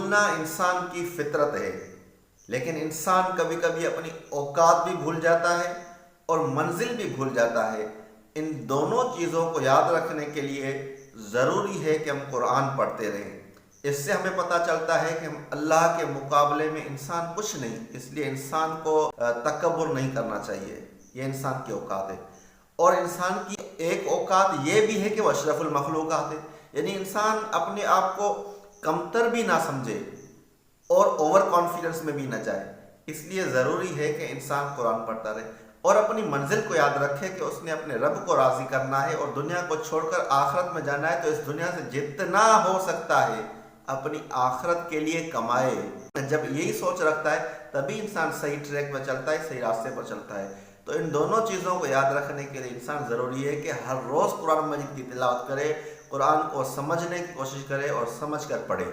भूलना इंसान की फितरत है, लेकिन इंसान कभी कभी अपनी औकात भी भूल जाता है और मंजिल भी भूल जाता है। इन दोनों चीज़ों को याद रखने के लिए ज़रूरी है कि हम कुरान पढ़ते रहें। इससे हमें पता चलता है कि हम अल्लाह के मुकाबले में इंसान कुछ नहीं, इसलिए इंसान को तकब्बुर नहीं करना चाहिए। ये इंसान की औकात है। और इंसान की एक औकात ये भी है कि वह अशरफुल मखलूकात है, यानी इंसान अपने आप को कमतर भी ना समझे और ओवर कॉन्फिडेंस में भी ना जाए। इसलिए ज़रूरी है कि इंसान कुरान पढ़ता रहे और अपनी मंजिल को याद रखे कि उसने अपने रब को राज़ी करना है और दुनिया को छोड़कर आखिरत में जाना है। तो इस दुनिया से जितना हो सकता है अपनी आखिरत के लिए कमाए। जब यही सोच रखता है तभी इंसान सही ट्रैक पर चलता है, सही रास्ते पर चलता है। तो इन दोनों चीज़ों को याद रखने के लिए इंसान ज़रूरी है कि हर रोज़ कुरान मजीद की तिलावत करे, कुरान को समझने की कोशिश करे और समझ कर पढ़े।